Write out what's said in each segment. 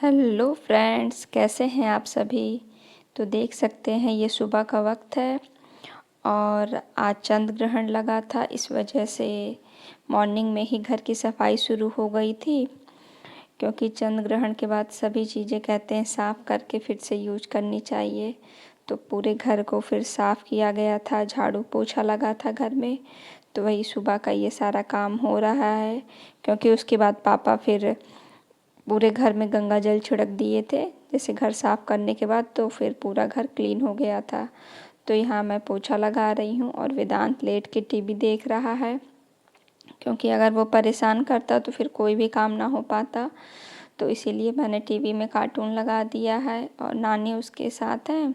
Hello friends, कैसे हैं आप सभी। तो देख सकते हैं ये सुबह का वक्त है और आज चंद्र ग्रहण लगा था। इस वजह से मॉर्निंग में ही घर की सफाई शुरू हो गई थी, क्योंकि चंद्र ग्रहण के बाद सभी चीज़ें कहते हैं साफ़ करके फिर से यूज करनी चाहिए। तो पूरे घर को फिर साफ़ किया गया था, झाड़ू पोछा लगा था घर में। तो वही सुबह का ये सारा काम हो रहा है, क्योंकि उसके बाद पापा फिर पूरे घर में गंगा जल छिड़क दिए थे। जैसे घर साफ़ करने के बाद तो फिर पूरा घर क्लीन हो गया था। तो यहाँ मैं पोछा लगा रही हूँ और वेदांत लेट के टीवी देख रहा है, क्योंकि अगर वो परेशान करता तो फिर कोई भी काम ना हो पाता। तो इसीलिए मैंने टीवी में कार्टून लगा दिया है और नानी उसके साथ हैं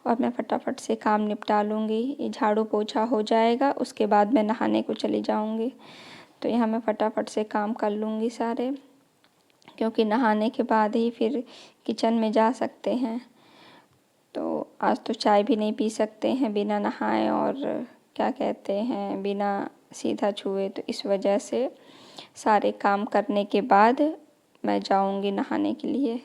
और मैं फटाफट से काम निपटा लूँगी। ये झाड़ू पोछा हो जाएगा, उसके बाद मैं नहाने को चली जाऊँगी। तो यहाँ मैं फटाफट से काम कर लूँगी सारे, क्योंकि नहाने के बाद ही फिर किचन में जा सकते हैं। तो आज तो चाय भी नहीं पी सकते हैं बिना नहाए और क्या कहते हैं बिना सीधा छुए। तो इस वजह से सारे काम करने के बाद मैं जाऊंगी नहाने के लिए,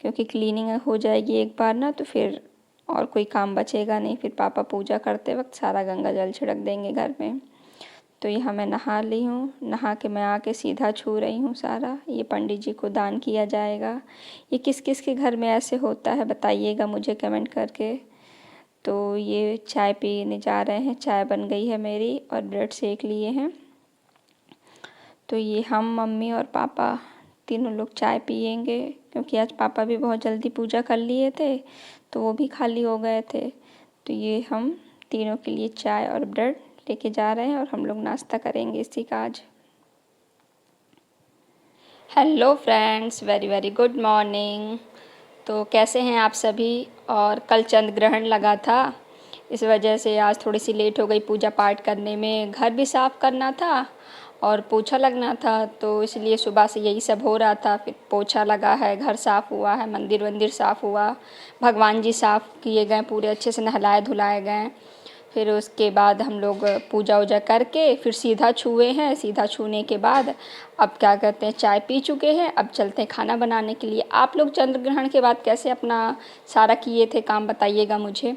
क्योंकि क्लीनिंग हो जाएगी एक बार ना, तो फिर और कोई काम बचेगा नहीं। फिर पापा पूजा करते वक्त सारा गंगा जल छिड़क देंगे घर में। तो यहाँ मैं नहा ली हूँ, नहा के मैं आके सीधा छू रही हूँ सारा। ये पंडित जी को दान किया जाएगा। ये किस किस के घर में ऐसे होता है बताइएगा मुझे कमेंट करके। तो ये चाय पीने जा रहे हैं, चाय बन गई है मेरी और ब्रेड सेक लिए हैं। तो ये हम मम्मी और पापा तीनों लोग चाय पियेंगे, क्योंकि आज पापा भी बहुत जल्दी पूजा कर लिए थे तो वो भी खाली हो गए थे। तो ये हम तीनों के लिए चाय और ब्रेड लेके जा रहे हैं और हम लोग नाश्ता करेंगे इसी का आज। Hello friends, very very good morning. तो कैसे हैं आप सभी। और कल चंद्र ग्रहण लगा था, इस वजह से आज थोड़ी सी लेट हो गई पूजा पाठ करने में। घर भी साफ़ करना था और पोछा लगना था, तो इसलिए सुबह से यही सब हो रहा था। फिर पोछा लगा है, घर साफ़ हुआ है, मंदिर वंदिर साफ़ हुआ, भगवान जी साफ़ किए गए, पूरे अच्छे से नहलाए धुलाए गए। फिर उसके बाद हम लोग पूजा वूजा करके फिर सीधा छुए हैं। सीधा छूने के बाद अब क्या कहते हैं चाय पी चुके हैं, अब चलते हैं खाना बनाने के लिए। आप लोग चंद्र ग्रहण के बाद कैसे अपना सारा किए थे काम बताइएगा मुझे।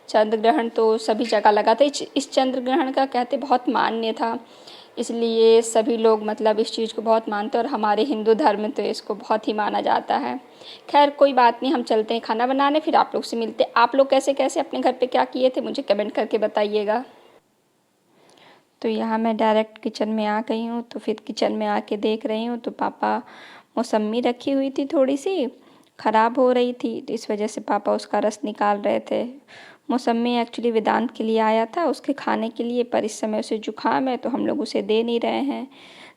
चंद्र ग्रहण तो सभी जगह लगा था। इस चंद्र ग्रहण का कहते बहुत मान्य था, इसलिए सभी लोग मतलब इस चीज़ को बहुत मानते हैं और हमारे हिंदू धर्म में तो इसको बहुत ही माना जाता है। खैर कोई बात नहीं, हम चलते हैं खाना बनाने, फिर आप लोग से मिलते हैं। आप लोग कैसे कैसे अपने घर पे क्या किए थे मुझे कमेंट करके बताइएगा। तो यहाँ मैं डायरेक्ट किचन में आ गई हूँ। तो फिर किचन में आके देख रही हूँ तो पापा मौसम्मी रखी हुई थी, थोड़ी सी ख़राब हो रही थी, तो इस वजह से पापा उसका रस निकाल रहे थे। मौसम्मी एक्चुअली वेदांत के लिए आया था उसके खाने के लिए, पर इस समय उसे जुकाम है तो हम लोग उसे दे नहीं रहे हैं।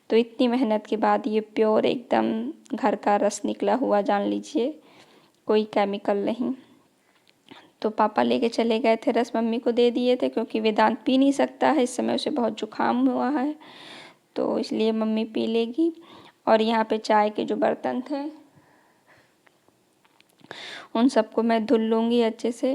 तो इतनी मेहनत के बाद ये प्योर एकदम घर का रस निकला हुआ जान लीजिए, कोई केमिकल नहीं। तो पापा लेके चले गए थे, रस मम्मी को दे दिए थे, क्योंकि वेदांत पी नहीं सकता है इस समय, उसे बहुत जुकाम हुआ है, तो इसलिए मम्मी पी लेगी। और यहाँ पे चाय के जो बर्तन थे उन सबको मैं धुल लूँगी अच्छे से,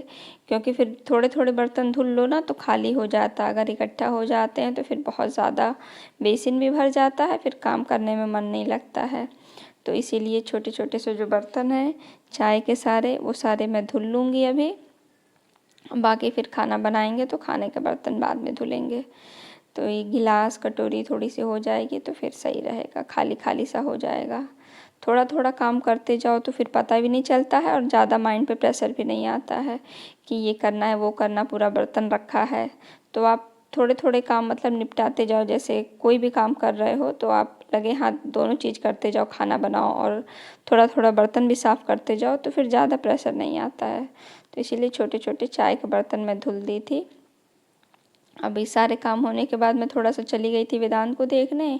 क्योंकि फिर थोड़े थोड़े बर्तन धुल लो ना तो खाली हो जाता, अगर इकट्ठा हो जाते हैं तो फिर बहुत ज़्यादा बेसिन भी भर जाता है, फिर काम करने में मन नहीं लगता है। तो इसीलिए छोटे छोटे से जो बर्तन हैं चाय के सारे, वो सारे मैं धुल लूँगी अभी। बाकी फिर खाना बनाएंगे तो खाने के बर्तन बाद में धुलेंगे। तो ये गिलास कटोरी थोड़ी सी हो जाएगी तो फिर सही रहेगा, खाली खाली सा हो जाएगा। थोड़ा थोड़ा काम करते जाओ तो फिर पता भी नहीं चलता है और ज़्यादा माइंड पे प्रेशर भी नहीं आता है कि ये करना है वो करना, पूरा बर्तन रखा है। तो आप थोड़े थोड़े काम मतलब निपटाते जाओ, जैसे कोई भी काम कर रहे हो तो आप लगे हाथ दोनों चीज़ करते जाओ, खाना बनाओ और थोड़ा थोड़ा बर्तन भी साफ़ करते जाओ, तो फिर ज़्यादा प्रेशर नहीं आता है। तो इसीलिए छोटे छोटे चाय के बर्तन मैं धुल दी थी। अभी सारे काम होने के बाद मैं थोड़ा सा चली गई थी वेदांत को देखने।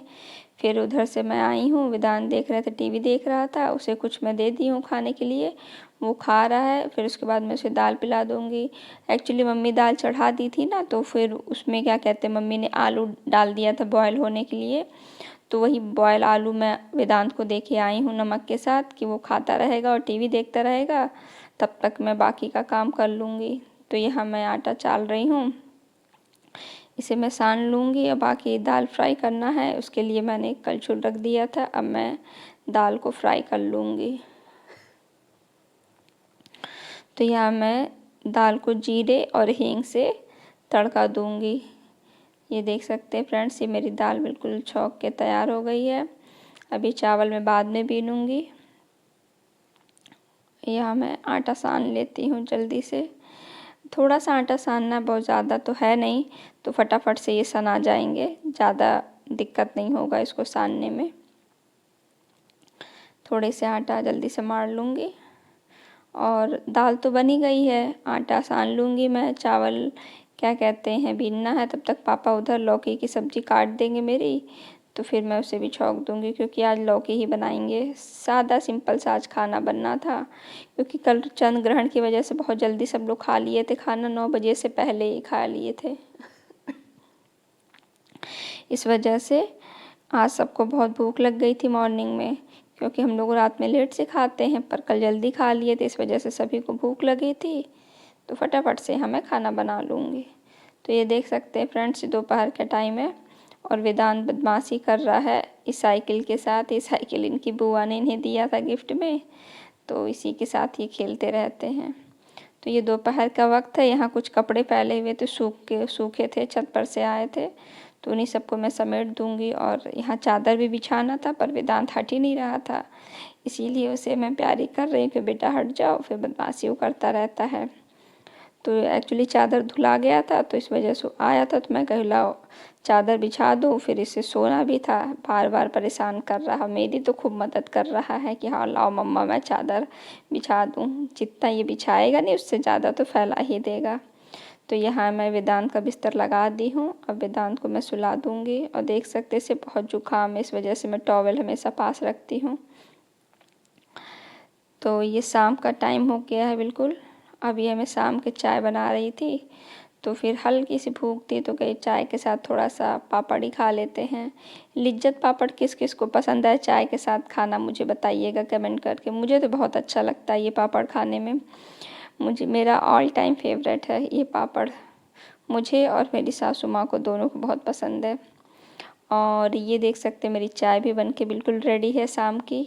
फिर उधर से मैं आई हूँ, वेदांत देख रहे थे, टीवी देख रहा था, उसे कुछ मैं दे दी हूँ खाने के लिए, वो खा रहा है। फिर उसके बाद मैं उसे दाल पिला दूँगी। एक्चुअली मम्मी दाल चढ़ा दी थी ना, तो फिर उसमें क्या कहते हैं मम्मी ने आलू डाल दिया था बॉयल होने के लिए, तो वही बॉयल आलू मैं वेदांत को दे के आई हूँ नमक के साथ, कि वो खाता रहेगा और टीवी देखता रहेगा, तब तक मैं बाकी का काम कर लूँगी। तो यहाँ मैं आटा चाल रही हूँ, इसे मैं सान लूँगी। और बाकी दाल फ्राई करना है, उसके लिए मैंने कलछुल रख दिया था, अब मैं दाल को फ्राई कर लूँगी। तो यहाँ मैं दाल को जीरे और हींग से तड़का दूंगी। ये देख सकते हैं फ्रेंड्स, ये मेरी दाल बिल्कुल छौंक के तैयार हो गई है। अभी चावल मैं बाद में बीनूंगी। यहाँ मैं आटा सान लेती हूँ जल्दी से। थोड़ा सा आटा सानना, बहुत ज़्यादा तो है नहीं, तो फटाफट से ये सना जाएंगे, ज़्यादा दिक्कत नहीं होगा इसको सानने में। थोड़े से आटा जल्दी से मार लूँगी और दाल तो बनी गई है, आटा सान लूँगी मैं। चावल क्या कहते हैं बीनना है, तब तक पापा उधर लौकी की सब्ज़ी काट देंगे मेरी, तो फिर मैं उसे भी छौंक दूँगी, क्योंकि आज लौकी ही बनाएंगे। सादा सिंपल सा आज खाना बनना था, क्योंकि कल चंद्र ग्रहण की वजह से बहुत जल्दी सब लोग खा लिए थे खाना, 9 बजे से पहले ही खा लिए थे। इस वजह से आज सबको बहुत भूख लग गई थी मॉर्निंग में, क्योंकि हम लोग रात में लेट से खाते हैं, पर कल जल्दी खा लिए थे, इस वजह से सभी को भूख लगी थी। तो फटाफट से हमें खाना बना लूँगी। तो ये देख सकते हैं फ्रेंड्स, दोपहर का टाइम है और वेदांत बदमाशी कर रहा है इस साइकिल के साथ। ये साइकिल इनकी बुआ ने इन्हें दिया था गिफ्ट में, तो इसी के साथ ये खेलते रहते हैं। तो ये दोपहर का वक्त है। यहाँ कुछ कपड़े फैले हुए थे, सूखे थे, छत पर से आए थे, तो उन्हीं सबको मैं समेट दूंगी। और यहाँ चादर भी बिछाना था, पर वेदांत हट ही नहीं रहा था, इसीलिए उसे मैं प्यारी कर रही हूँ कि बेटा हट जाओ, फिर बदमाशी वो करता रहता है। तो एक्चुअली चादर धुला गया था, तो इस वजह से आया था, तो मैं कही लाओ चादर बिछा दूँ, फिर इसे सोना भी था। बार बार परेशान कर रहा, मेरी तो खूब मदद कर रहा है कि हाँ लाओ मम्मा मैं चादर बिछा दूँ। जितना ये बिछाएगा नहीं, उससे ज़्यादा तो फैला ही देगा। तो यहाँ मैं वेदांत का बिस्तर लगा दी हूँ। अब वेदांत को मैं सुला दूँगी। और देख सकते इसे बहुत जुकाम है, इस वजह से मैं टॉवल हमेशा पास रखती हूँ। तो ये शाम का टाइम हो गया है बिल्कुल। अभी हमें शाम के चाय बना रही थी, तो फिर हल्की सी भूख थी, तो कहीं चाय के साथ थोड़ा सा पापड़ ही खा लेते हैं। लिज्जत पापड़ किस किस को पसंद है चाय के साथ खाना, मुझे बताइएगा कमेंट करके। मुझे तो बहुत अच्छा लगता है ये पापड़ खाने में, मुझे मेरा ऑल टाइम फेवरेट है ये पापड़। मुझे और मेरी सासू माँ को दोनों को बहुत पसंद है। और ये देख सकते हैं मेरी चाय भी बनके बिल्कुल रेडी है शाम की।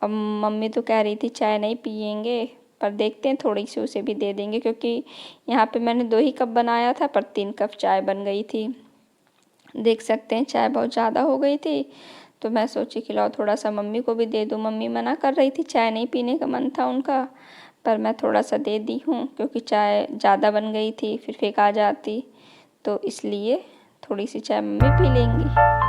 अब मम्मी तो कह रही थी चाय नहीं पियेंगे, पर देखते हैं थोड़ी सी उसे भी दे देंगे, क्योंकि यहाँ पे मैंने 2 ही कप बनाया था, पर 3 कप चाय बन गई थी। देख सकते हैं चाय बहुत ज़्यादा हो गई थी, तो मैं सोची कि लाओ थोड़ा सा मम्मी को भी दे दूँ। मम्मी मना कर रही थी, चाय नहीं पीने का मन था उनका, पर मैं थोड़ा सा दे दी हूँ, क्योंकि चाय ज़्यादा बन गई थी, फिर फेंका जाती, तो इसलिए थोड़ी सी चाय मम्मी पी लेंगी।